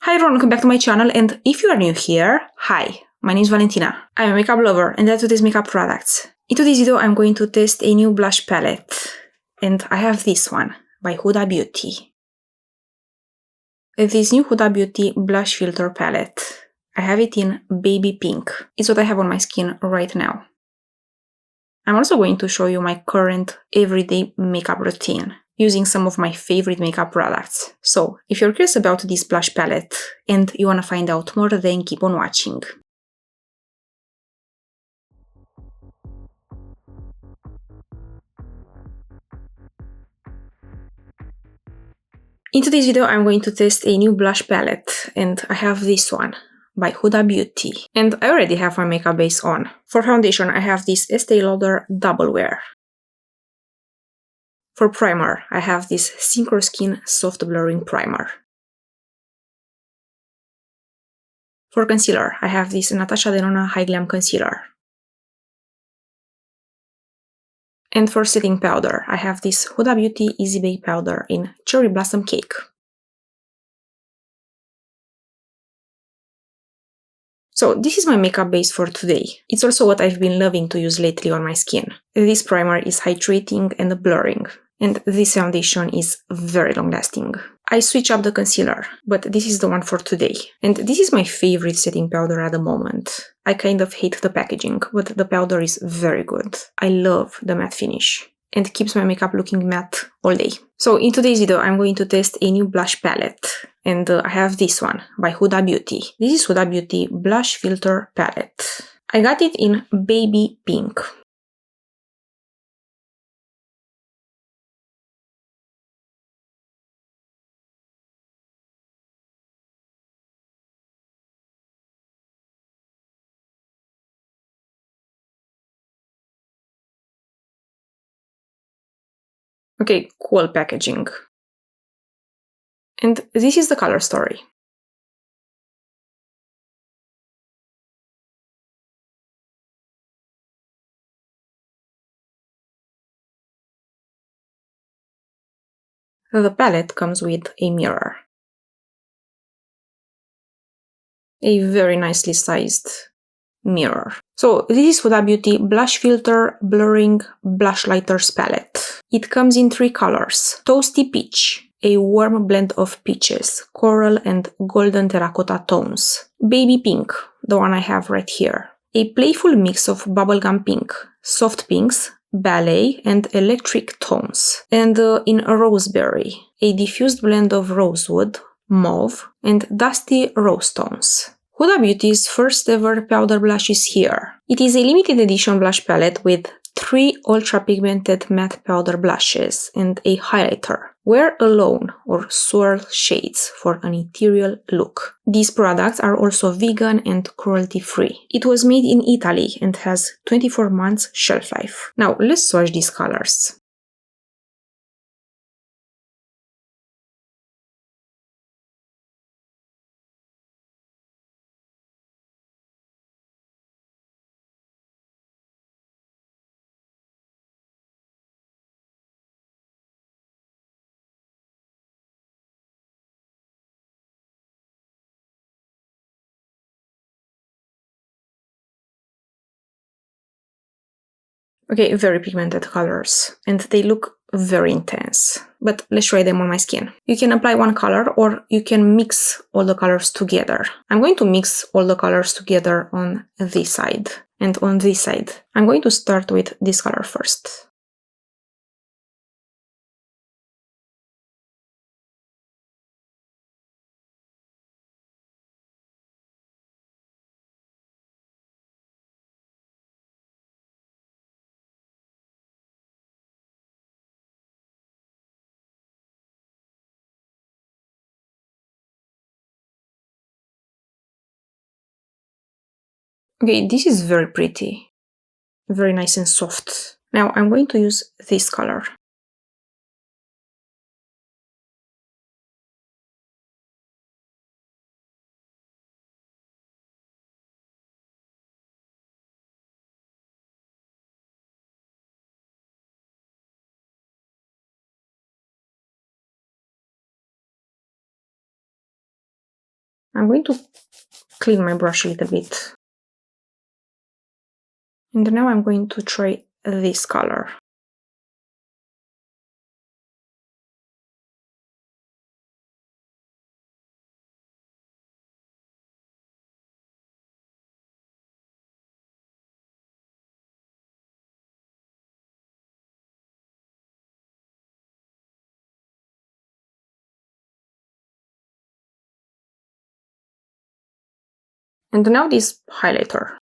Hi everyone, welcome back to my channel, and if you are new here, hi, my name is Valentina. I'm a makeup lover and I do today's makeup products. In today's video I'm going to test a new blush palette, and I have this one by Huda Beauty. This new Huda Beauty blush filter palette. I have it in baby pink. It's what I have on my skin right now. I'm also going to show you my current everyday makeup routine, using some of my favorite makeup products. So, if you're curious about this blush palette and you want to find out more, then keep on watching. In today's video, I'm going to test a new blush palette, and I have this one by Huda Beauty. And I already have my makeup base on. For foundation, I have this Estee Lauder Double Wear. For primer, I have this Synchro Skin Soft Blurring Primer. For concealer, I have this Natasha Denona High Glam Concealer. And for setting powder, I have this Huda Beauty Easy Bake Powder in Cherry Blossom Cake. So this is my makeup base for today. It's also what I've been loving to use lately on my skin. This primer is hydrating and blurring, and this foundation is very long lasting. I switch up the concealer, but this is the one for today. And this is my favorite setting powder at the moment. I kind of hate the packaging, but the powder is very good. I love the matte finish and keeps my makeup looking matte all day. So in today's video, I'm going to test a new blush palette, and I have this one by Huda Beauty. This is Huda Beauty Blush Filter Palette. I got it in baby pink. Okay, cool packaging. And this is the color story. The palette comes with a mirror. A very nicely sized mirror. So this is Huda Beauty Blush Filter Blurring Blushlighters palette. It comes in 3 colors. Toasty Peach, a warm blend of peaches, coral and golden terracotta tones. Baby Pink, the one I have right here. A playful mix of bubblegum pink, soft pinks, ballet and electric tones. And in Roseberry, a diffused blend of rosewood, mauve and dusty rose tones. Huda Beauty's first ever powder blush is here. It is a limited edition blush palette with 3 ultra pigmented matte powder blushes and a highlighter. Wear alone or swirl shades for an ethereal look. These products are also vegan and cruelty free. It was made in Italy and has 24 months shelf life. Now let's swatch these colors. Okay, very pigmented colors, and they look very intense. But let's try them on my skin. You can apply one color or you can mix all the colors together. I'm going to mix all the colors together on this side and on this side. I'm going to start with this color first. Okay, this is very pretty. Very nice and soft. Now I'm going to use this color. I'm going to clean my brush a little bit. And now I'm going to try this color. And now this highlighter.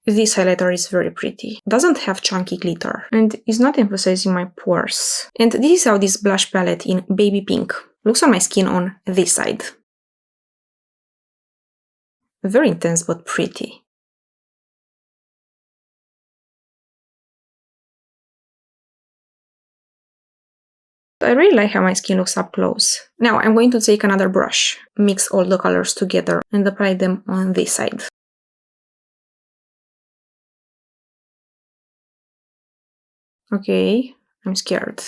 This highlighter is very pretty. Doesn't have chunky glitter and is not emphasizing my pores. And this is how this blush palette in baby pink looks on my skin on this side. Very intense but pretty. I really like how my skin looks up close. Now I'm going to take another brush, mix all the colors together and apply them on this side. Okay, I'm scared.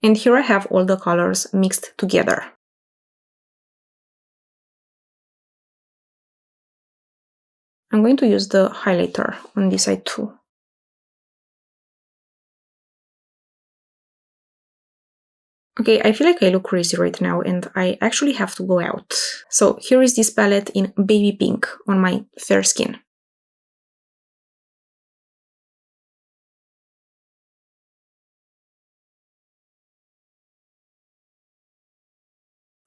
And here I have all the colors mixed together. I'm going to use the highlighter on this side too. Okay, I feel like I look crazy right now and I actually have to go out. So here is this palette in baby pink on my fair skin.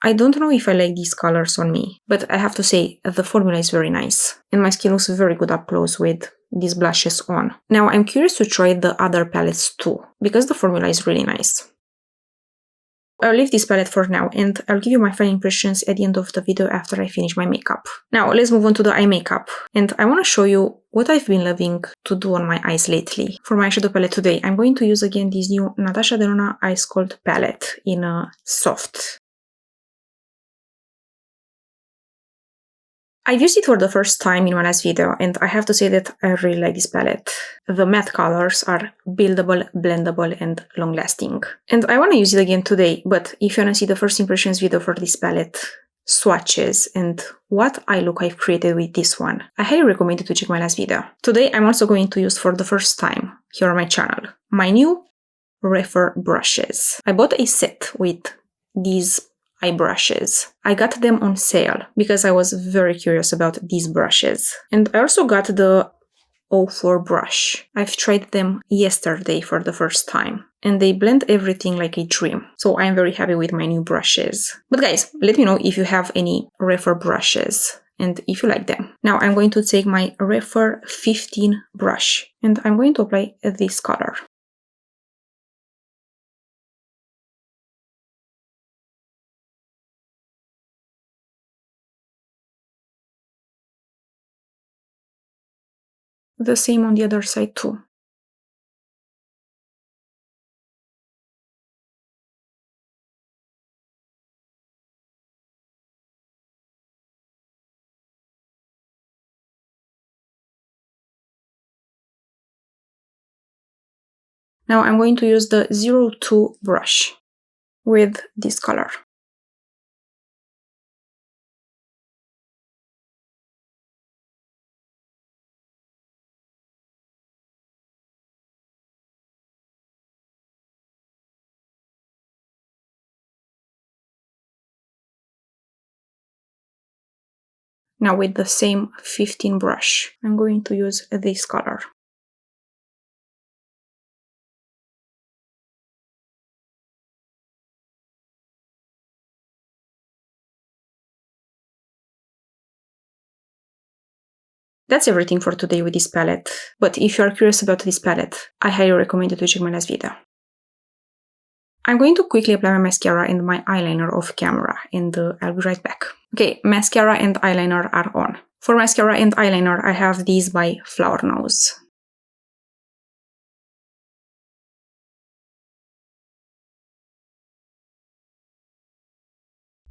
I don't know if I like these colors on me, but I have to say the formula is very nice and my skin looks very good up close with these blushes on. Now I'm curious to try the other palettes too, because the formula is really nice. I'll leave this palette for now and I'll give you my final impressions at the end of the video after I finish my makeup. Now let's move on to the eye makeup and I want to show you what I've been loving to do on my eyes lately. For my eyeshadow palette today, I'm going to use again this new Natasha Denona Ice Cold palette in a soft. I've used it for the first time in my last video and I have to say that I really like this palette. The matte colors are buildable, blendable and long lasting. And I want to use it again today, but if you want to see the first impressions video for this palette, swatches and what eye look I've created with this one, I highly recommend you to check my last video. Today I'm also going to use for the first time here on my channel my new Refer brushes. I bought a set with these eye brushes. I got them on sale because I was very curious about these brushes. And I also got the 04 brush. I've tried them yesterday for the first time and they blend everything like a dream. So I'm very happy with my new brushes. But guys, let me know if you have any Refer brushes and if you like them. Now I'm going to take my Refer 15 brush and I'm going to apply this color. The same on the other side too. Now I'm going to use the 02 brush with this color. Now with the same 15 brush, I'm going to use this color. That's everything for today with this palette. But if you are curious about this palette, I highly recommend you to check my last video. I'm going to quickly apply my mascara and my eyeliner off camera, and I'll be right back. Okay, mascara and eyeliner are on. For mascara and eyeliner, I have these by Flower Nose.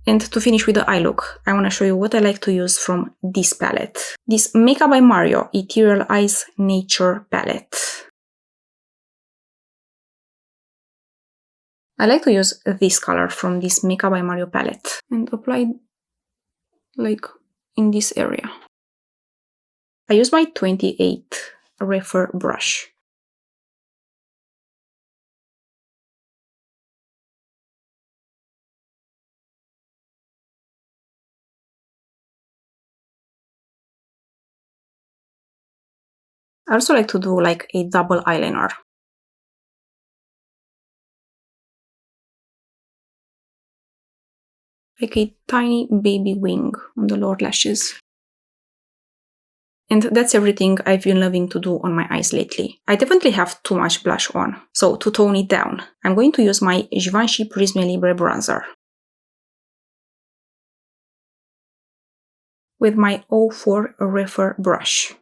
And to finish with the eye look, I want to show you what I like to use from this palette. This Makeup by Mario Ethereal Eyes Nature palette. I like to use this color from this Makeup by Mario palette and apply like in this area. I use my 28 refer brush. I also like to do like a double eyeliner. Like a tiny baby wing on the lower lashes. And that's everything I've been loving to do on my eyes lately. I definitely have too much blush on, so to tone it down, I'm going to use my Givenchy Prisme Libre bronzer with my 04 refer brush.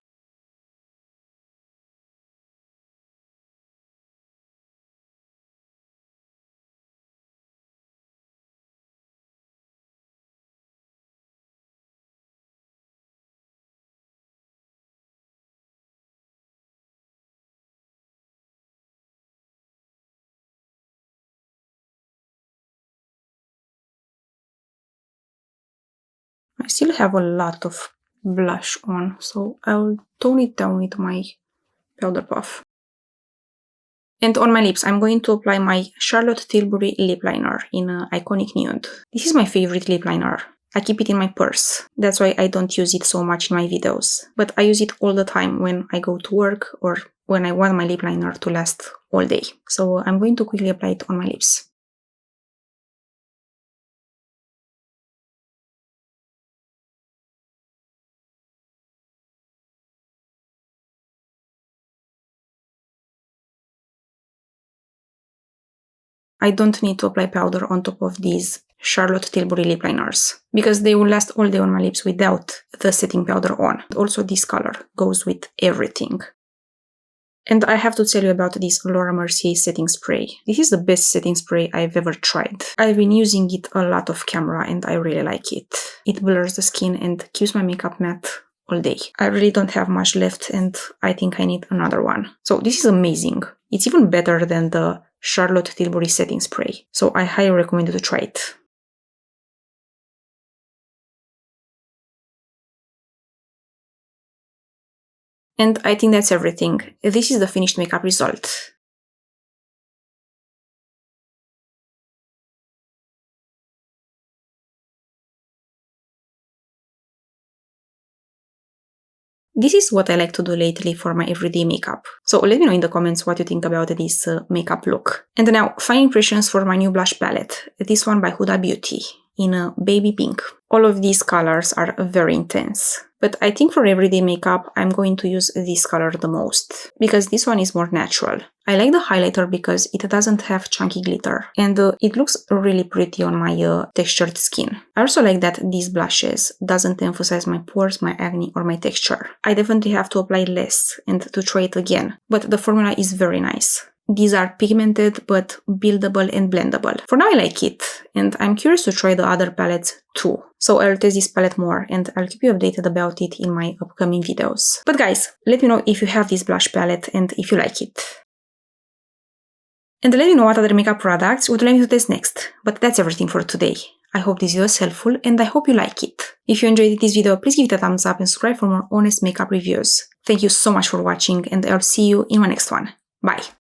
I still have a lot of blush on, so I'll tone it down with my powder puff. And on my lips, I'm going to apply my Charlotte Tilbury lip liner in Iconic Nude. This is my favorite lip liner. I keep it in my purse. That's why I don't use it so much in my videos. But I use it all the time when I go to work or when I want my lip liner to last all day. So I'm going to quickly apply it on my lips. I don't need to apply powder on top of these Charlotte Tilbury lip liners because they will last all day on my lips without the setting powder on. Also, this color goes with everything. And I have to tell you about this Laura Mercier setting spray. This is the best setting spray I've ever tried. I've been using it a lot off camera and I really like it. It blurs the skin and keeps my makeup matte all day. I really don't have much left and I think I need another one. So this is amazing. It's even better than the Charlotte Tilbury setting spray. So I highly recommend you to try it. And I think that's everything. This is the finished makeup result. This is what I like to do lately for my everyday makeup. So let me know in the comments what you think about this makeup look. And now, final impressions for my new blush palette. This one by Huda Beauty in baby pink. All of these colors are very intense. But I think for everyday makeup, I'm going to use this color the most, because this one is more natural. I like the highlighter because it doesn't have chunky glitter, and it looks really pretty on my textured skin. I also like that these blushes doesn't emphasize my pores, my acne, or my texture. I definitely have to apply less and to try it again, but the formula is very nice. These are pigmented, but buildable and blendable. For now I like it, and I'm curious to try the other palettes too. So I'll test this palette more, and I'll keep you updated about it in my upcoming videos. But guys, let me know if you have this blush palette and if you like it. And let me know what other makeup products would you like me to test next. But that's everything for today. I hope this video was helpful and I hope you like it. If you enjoyed this video, please give it a thumbs up and subscribe for more honest makeup reviews. Thank you so much for watching, and I'll see you in my next one. Bye!